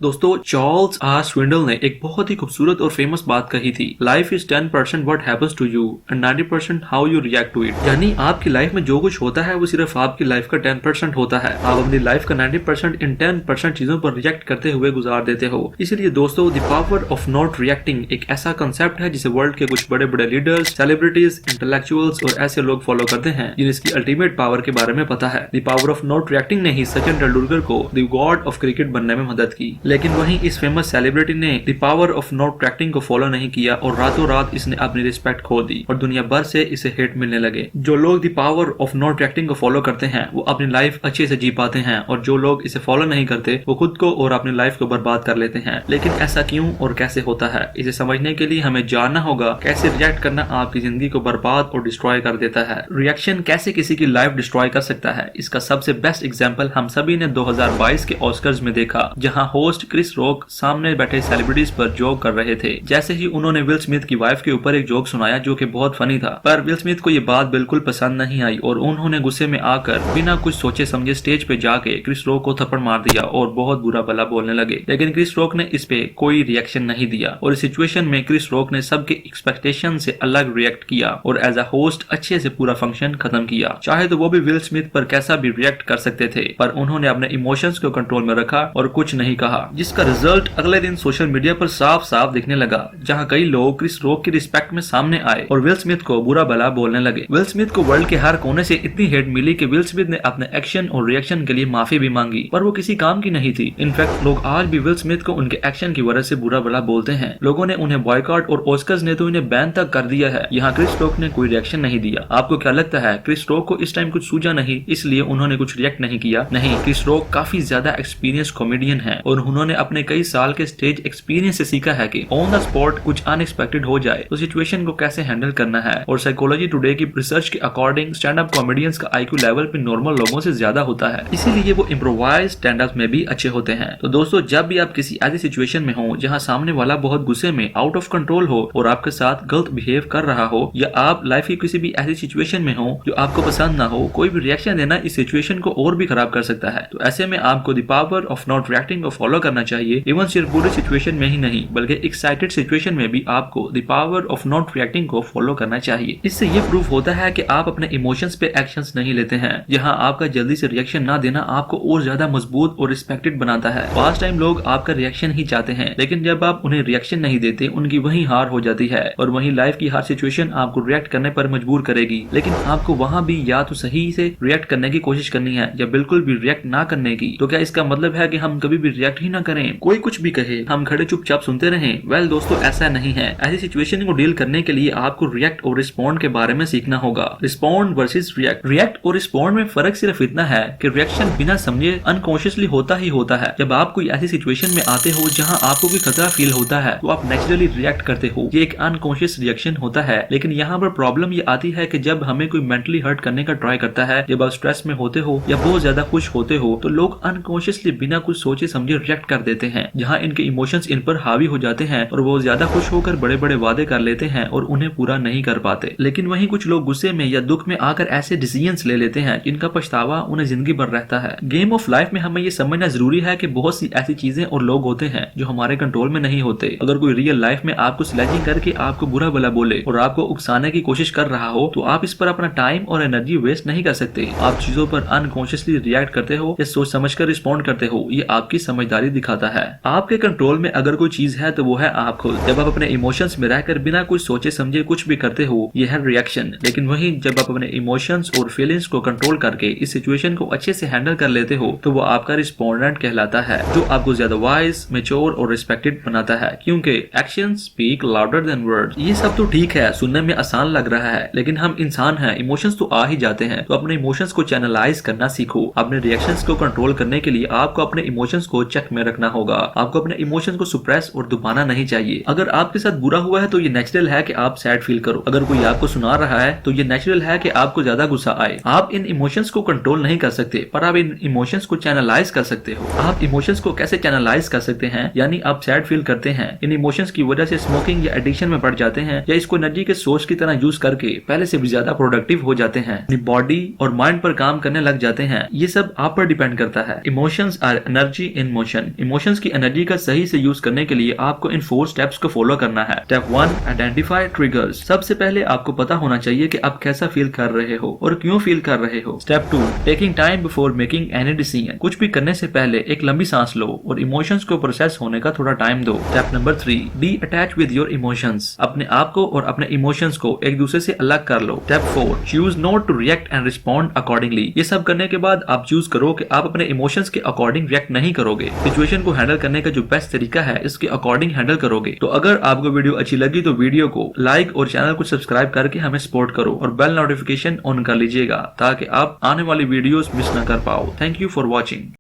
दोस्तों Charles are स्विंडल ने एक बहुत ही खूबसूरत और फेमस बात कही थी। Life is 10% what happens to you and 90% how you react to it. यानी आपकी लाइफ में जो कुछ होता है वो सिर्फ आपकी लाइफ का 10% होता है। आप अपनी लाइफ का 90% इन 10% चीजों पर रिएक्ट करते हुए गुजार देते हो। इसीलिए दोस्तों the power of not reacting एक ऐसा कंसेप्ट है जिसे वर्ल्ड के कुछ बड़े बड़े लीडर्स, सेलिब्रिटीज, इंटेलेक्चुअल्स और ऐसे लोग फॉलो करते हैं जिन्हें इसकी अल्टीमेट पावर के बारे में पता है। The power of not reacting ने ही सचिन तेंदुलकर को द गॉड ऑफ क्रिकेट बनने में मदद की। लेकिन वहीं इस फेमस सेलिब्रिटी ने the power of not reacting को फॉलो नहीं किया और रातों रात इसने अपनी रिस्पेक्ट खो दी और दुनिया भर से इसे हेट मिलने लगे। जो लोग the power of not reacting को फॉलो करते हैं वो अपनी लाइफ अच्छे से जी पाते हैं और जो लोग इसे फॉलो नहीं करते वो खुद को और अपनी लाइफ को बर्बाद कर लेते हैं। लेकिन ऐसा क्यों और कैसे होता है, इसे समझने के लिए हमें जानना होगा कैसे रिएक्ट करना आपकी जिंदगी को बर्बाद और डिस्ट्रॉय कर देता है। रिएक्शन कैसे किसी की लाइफ डिस्ट्रॉय कर सकता है, इसका सबसे बेस्ट एग्जाम्पल हम सभी ने 2022 के ऑस्कर्स में देखा, जहां होस्ट क्रिस रॉक सामने बैठे सेलिब्रिटीज पर जोक कर रहे थे। जैसे ही उन्होंने विल स्मिथ की वाइफ के ऊपर एक जोक सुनाया जो कि बहुत फनी था, पर विल स्मिथ को ये बात बिल्कुल पसंद नहीं आई और उन्होंने गुस्से में आकर बिना कुछ सोचे समझे स्टेज पे जाके क्रिस रॉक को थप्पड़ मार दिया और बहुत बुरा भला बोलने लगे। लेकिन क्रिस रॉक ने इस पे कोई रिएक्शन नहीं दिया और इस सिचुएशन में क्रिस रॉक ने सबके एक्सपेक्टेशन से अलग रिएक्ट किया और एज अ होस्ट अच्छे से पूरा फंक्शन खत्म किया। चाहे तो वो भी विल स्मिथ पर कैसा भी रिएक्ट कर सकते थे, पर उन्होंने अपने इमोशंस को कंट्रोल में रखा और कुछ नहीं कहा, जिसका रिजल्ट अगले दिन सोशल मीडिया पर साफ साफ दिखने लगा, जहां कई लोग क्रिस रॉक की रिस्पेक्ट में सामने आए और विल स्मिथ को बुरा भला बोलने लगे। विल स्मिथ को वर्ल्ड के हर कोने से इतनी हेट मिली कि विल स्मिथ ने अपने एक्शन और रिएक्शन के लिए माफी भी मांगी, पर वो किसी काम की नहीं थी। इनफैक्ट लोग आज भी विल स्मिथ को उनके एक्शन की वजह से बुरा भला बोलते हैं। लोगों ने उन्हें बॉयकॉट और ऑस्कर्स ने तो इन्हें बैन तक कर दिया है। यहाँ क्रिस रॉक ने कोई रिएक्शन नहीं दिया। आपको क्या लगता है, क्रिस रॉक को इस टाइम कुछ सूझा नहीं इसलिए उन्होंने कुछ रिएक्ट नहीं किया? नहीं, क्रिस रॉक काफी ज्यादा एक्सपीरियंस कॉमेडियन है और उन्होंने अपने कई साल के स्टेज एक्सपीरियंस से सीखा है कि ऑन द स्पॉट कुछ अनएक्सपेक्टेड हो जाए तो सिचुएशन को कैसे हैंडल करना है। और साइकोलॉजी टुडे की रिसर्च के अकॉर्डिंग स्टैंड अप कॉमेडियंस का आईक्यू लेवल पे नॉर्मल लोगों से ज्यादा होता है, इसीलिए वो इम्प्रोवाइज स्टैंड अप में भी अच्छे होते हैं। तो दोस्तों, जब भी आप किसी ऐसी सिचुएशन में हो जहां सामने वाला बहुत गुस्से में आउट ऑफ कंट्रोल हो और आपके साथ गलत बिहेव कर रहा हो, या आप लाइफ की किसी भी ऐसी सिचुएशन में हो जो आपको पसंद ना हो, कोई भी रिएक्शन देना इस सिचुएशन को और भी खराब कर सकता है। तो ऐसे में आपको the power of not reacting को फॉलो करना चाहिए। इवन सिर्फ बुरी सिचुएशन में ही नहीं बल्कि एक्साइटेड सिचुएशन में भी आपको the power of not reacting को फॉलो करना चाहिए। इससे ये प्रूफ होता है कि आप अपने इमोशंस पे एक्शंस नहीं लेते हैं। जहां आपका जल्दी से रिएक्शन ना देना आपको और ज्यादा मजबूत और रिस्पेक्टेड बनाता है। फास्ट टाइम लोग आपका रिएक्शन ही चाहते हैं, लेकिन जब आप उन्हें रिएक्शन नहीं देते उनकी वही हार हो जाती है और वही लाइफ की हर सिचुएशन आपको रिएक्ट करने पर मजबूर करेगी। लेकिन आपको वहां भी या तो सही से रिएक्ट करने की कोशिश करनी है या बिल्कुल भी रिएक्ट ना करने की। तो क्या इसका मतलब है कि हम कभी भी रिएक्ट ही ना करें, कोई कुछ भी कहे हम खड़े चुपचाप सुनते रहें? वेल दोस्तों, ऐसा नहीं है। ऐसी सिचुएशन को डील करने के लिए आपको रिएक्ट और रिस्पॉन्ड के बारे में सीखना होगा। Respond versus react. रिएक्ट और रिस्पॉन्ड में फर्क सिर्फ इतना है कि रिएक्शन बिना समझे अनकॉन्शियसली होता ही होता है। जब आप कोई ऐसी सिचुएशन में आते हो जहां आपको कोई खतरा फील होता है तो आप नेचुरली रिएक्ट करते हो, ये एक अनकॉन्शियस रिएक्शन होता है। लेकिन यहाँ पर प्रॉब्लम ये आती है कि जब हमें कोई मेंटली हर्ट करने का ट्राई करता है, जब आप स्ट्रेस में होते हो या बहुत ज्यादा खुश होते हो, तो लोग अनकॉन्शियसली बिना कुछ सोचे समझे रिएक्ट कर देते हैं, जहाँ इनके इमोशंस इन पर हावी हो जाते हैं और वो ज्यादा खुश होकर बड़े बड़े वादे कर लेते हैं और उन्हें पूरा नहीं कर पाते। लेकिन वहीं कुछ लोग गुस्से में या दुख में आकर ऐसे डिसीजंस ले लेते हैं जिनका पछतावा उन्हें जिंदगी भर रहता है। गेम ऑफ लाइफ में हमें ये समझना जरूरी है कि बहुत सी ऐसी चीजें और लोग होते हैं जो हमारे कंट्रोल में नहीं होते। अगर कोई रियल लाइफ में आपको स्लेजिंग करके आपको बुरा भला बोले और आपको उकसाने की कोशिश कर रहा हो तो आप इस पर अपना टाइम और एनर्जी वेस्ट नहीं कर सकते। आप चीजों पर अनकॉन्शियसली रिएक्ट करते हो या सोच समझकर रिस्पॉन्ड करते हो, ये आपकी समझदारी दिखाता है। आपके कंट्रोल में अगर कोई चीज है तो वो है आप खुद। जब आप अपने इमोशंस में रहकर बिना कुछ सोचे समझे कुछ भी करते हो, यह है रिएक्शन। लेकिन वहीं जब आप अपने इमोशंस और फीलिंग्स को कंट्रोल करके इस सिचुएशन को अच्छे से हैंडल कर लेते हो तो वो आपका रिस्पोंडेंट कहलाता है, जो आपको ज्यादा वाइज, मैच्योर और रिस्पेक्टेड बनाता है, क्योंकि actions speak louder than words. ये सब तो ठीक है, सुनने में आसान लग रहा है, लेकिन हम इंसान हैं, इमोशंस तो आ ही जाते हैं। तो अपने इमोशंस को चैनलाइज करना सीखो। अपने रिएक्शंस को कंट्रोल करने के लिए आपको अपने इमोशंस को चेक में रखना होगा। आपको अपने इमोशंस को सुप्रेस और दबाना नहीं चाहिए। अगर आपके साथ बुरा हुआ है तो ये नेचुरल है कि आप सैड फील करो। अगर कोई आपको सुना रहा है तो ये नेचुरल है कि आपको ज्यादा गुस्सा आए। आप इन इमोशंस को कंट्रोल नहीं कर सकते, पर आप इन इमोशंस को चैनलाइज कर सकते हो। आप इमोशंस को कैसे चैनलाइज कर सकते हैं? यानी आप सैड फील करते हैं, इन इमोशंस की वजह से स्मोकिंग या एडिक्शन में पड़ जाते हैं, या इसको एनर्जी के सोर्स की तरह यूज करके पहले से भी ज्यादा प्रोडक्टिव हो जाते हैं, अपनी बॉडी और माइंड पर काम करने लग जाते हैं। ये सब आप पर डिपेंड करता है। Emotions are energy in motion. Emotion. Emotions की एनर्जी का सही से यूज करने के लिए आपको इन 4 स्टेप्स को फॉलो करना है। Step 1, identify triggers. सबसे पहले आपको पता होना चाहिए कि आप कैसा फील कर रहे हो और क्यों फील कर रहे हो। Step 2, taking time before making any decision. कुछ भी करने से पहले एक लंबी सांस लो और इमोशंस को प्रोसेस होने का थोड़ा टाइम दो। Step number 3, be attach with your emotions. अपने आप को और अपने इमोशंस को एक दूसरे से अलग कर लो। Step 4, choose not to react and respond accordingly. ये सब करने के बाद आप चूज करो कि आप अपने इमोशंस के अकॉर्डिंग रिएक्ट नहीं करोगे। सिचुएशन को हैंडल करने का जो बेस्ट तरीका है इसके अकॉर्डिंग हैंडल करोगे। तो अगर आपको वीडियो अच्छी लगी तो वीडियो को लाइक और चैनल को सब्सक्राइब करके हमें सपोर्ट करो और बेल नोटिफिकेशन ऑन कर लीजिएगा ताकि आप आने वाली वीडियोस मिस न कर पाओ। Thank you for watching.